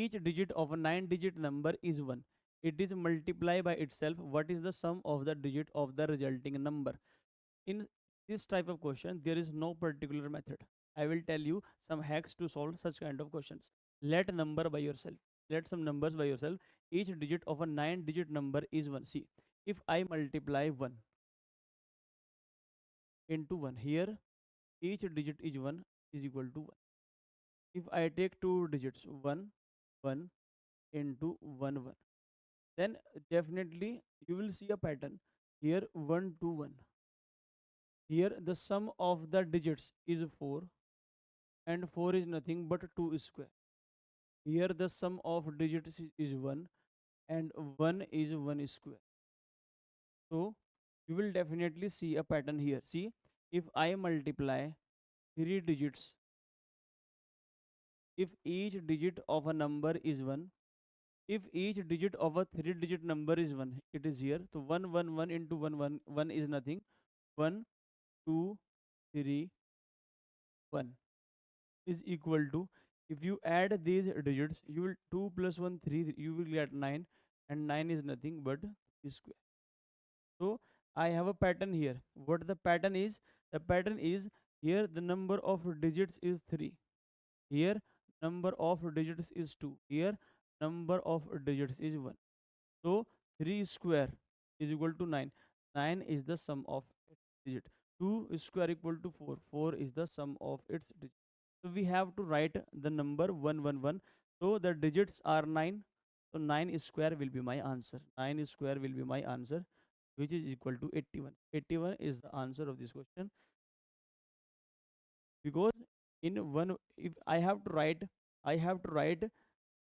Each digit of a 9-digit number is 1. It is multiplied by itself. What is the sum of the digit of the resulting number? In this type of question, there is no particular method. I will tell you some hacks to solve such kind of questions. Let number by yourself. Let some numbers by yourself. Each digit of a 9-digit number is 1. See, if I multiply 1 into 1, here each digit is 1 is equal to 1. If I take two digits, 1, 1 into 1, 1, then definitely you will see a pattern. Here 1, 2, 1. Here the sum of the digits is 4, and 4 is nothing but 2 square. Here the sum of digits is 1, and 1 is 1 square. So you will definitely see a pattern here. See, if I multiply 3 digits, if each digit of a number is 1, if each digit of a 3-digit number is 1, it is here. So 1, 1, 1 into 1, 1, 1 is nothing. 1, 2, 3, 1 is equal to, if you add these digits, you will 2 plus 1, 3, you will get 9, and 9 is nothing but square. So I have a pattern here. What the pattern is? The pattern is, here the number of digits is 3. Here number of digits is 2. Here number of digits is 1. So 3 square is equal to 9. 9 is the sum of its digit. 2 square equal to 4. 4 is the sum of its digit. So we have to write the number 111. So the digits are 9. So 9 square will be my answer. 9 square will be my answer, which is equal to 81. 81 is the answer of this question. Because in one, if I have to write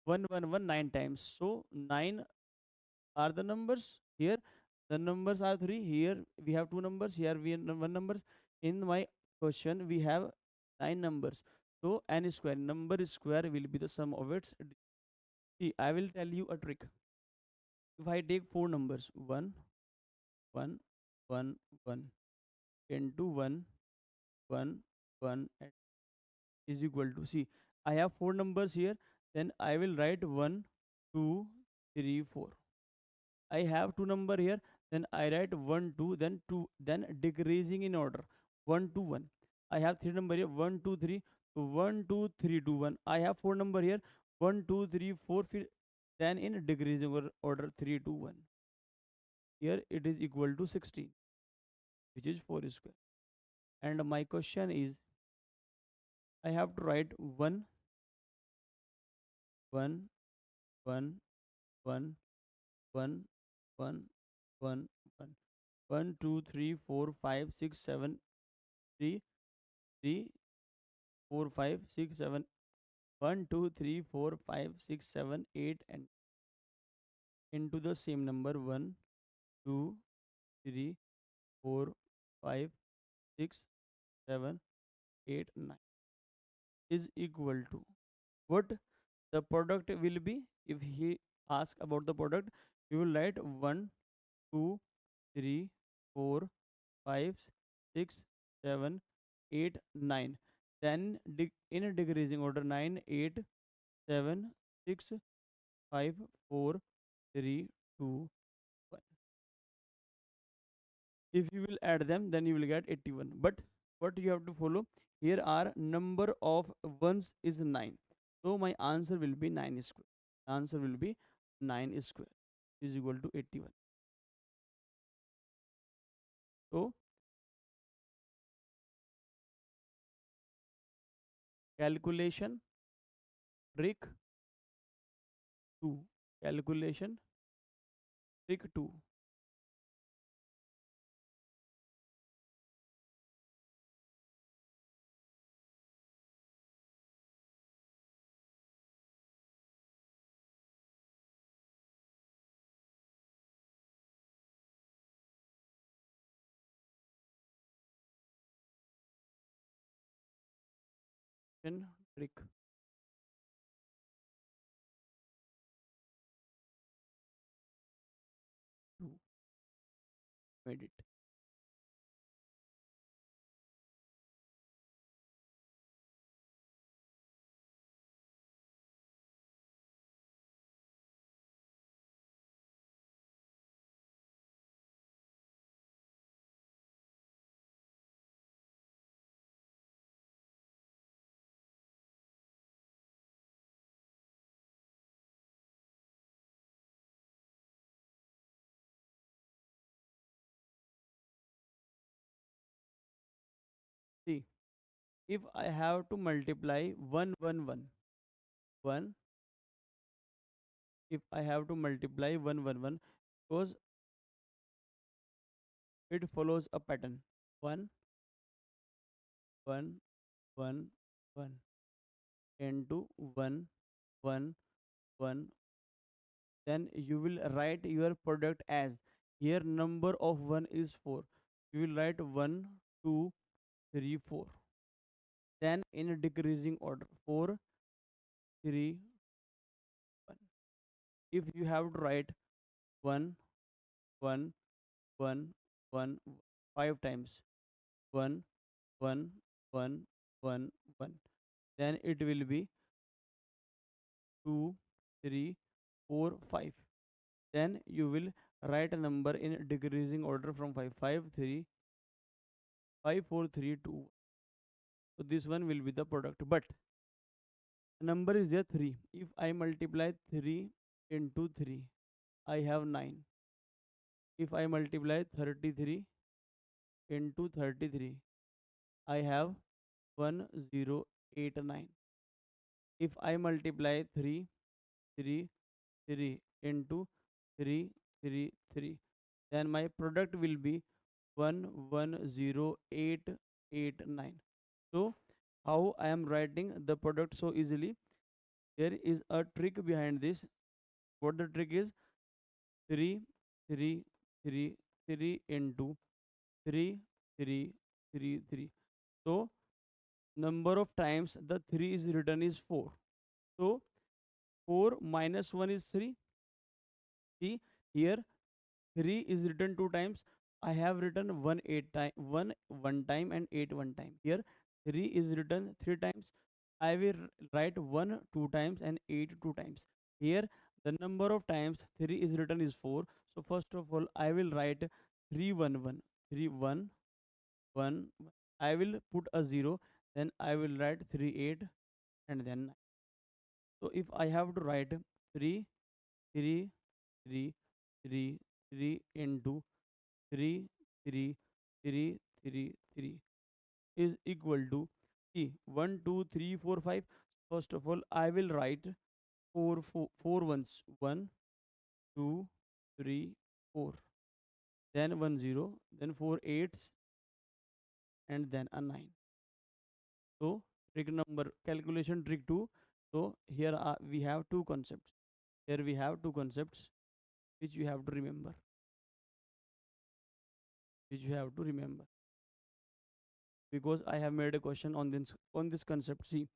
111 9 times. So 9 are the numbers. Here the numbers are 3. Here we have two numbers. Here we have one numbers. In my question we have 9 numbers. So n square, number square will be the sum of its. See, I will tell you a trick. If I take four numbers, 1, 1, 1, 1 into 1, 1, 1 and is equal to, see, I have four numbers here, then I will write 1, 2, 3, 4. I have two number here, then I write 1, 2, then 2, then decreasing in order, 1, 2, 1. I have three number here, 1, 2, 3, so 1, 2, 3, 2, 1. I have four number here, 1, 2, 3, 4, then in decreasing order, 3, 2, 1. Here it is equal to 16, which is 4 square. And my question is, I have to write 1, 1, 1, 1, 1, 1, 1, 1, 1, 2, 3, 4, 5, 6, 7, 3, 3, 4, 5, 6, 7, 1, 2, 3, 4, 5, 6, 7, 8, and into the same number 1, 2, 3, 4, 5, 6, 7, 8, 9 is equal to what the product will be. If he ask about the product, you will write 1, 2, 3, 4, 5, 6, 7, 8, 9. Then in a decreasing order, 9, 8, 7, 6, 5, 4, 3, 2, 1. If you will add them, then you will get 81. But what you have to follow, here are number of ones is 9. So my answer will be 9 square. Answer will be 9 square is equal to 81. So calculation trick 2. Calculation trick 2. Trick 2. Made it. if I have to multiply 1, if I have to multiply 1, because it follows a pattern. 1, 1, 1, 1 into 1, 1, 1. Then you will write your product as, here number of 1 is 4. You will write 1, 2, 3, 4. Then in decreasing order, 4, 3, 1. If you have to write 1, 1, 1, 1, 5 times, 1, 1, 1, 1, 1, then it will be 2, 3, 4, 5. Then you will write a number in decreasing order from 5, 5, 3, 5, 4, 3, 2. So this one will be the product. But the number is there 3. If I multiply 3 into 3, I have 9. If I multiply 33 into 33, I have 1089. If I multiply 3, 3, 3 into 3, 3, 3, then my product will be 110889. So how I am writing the product so easily? There is a trick behind this. What the trick is? 3, 3, 3, 3 into 3, 3, 3, 3. So number of times the 3 is written is 4. So 4 minus 1 is 3. See here 3 is written 2 times. I have written 1 8 time, 1 1 time and 8 1 time. Here 3 is written 3 times. I will write 1 2 times and 8 2 times. Here the number of times 3 is written is 4. So first of all I will write 3 1 1 3 1 1. I will put a 0, then I will write 3 8 and then 9. So if I have to write 3 3 3 3 3 into 3 3 3 3 3 is equal to, see, 1 2 3 4 5. First of all I will write 4 ones, 1 2 3 4, then 1 0, then 4 eights and then a 9. So trick number calculation trick 2. So here we have two concepts. Here we have two concepts which you have to remember. Which you have to remember, because I have made a question on this concept. See,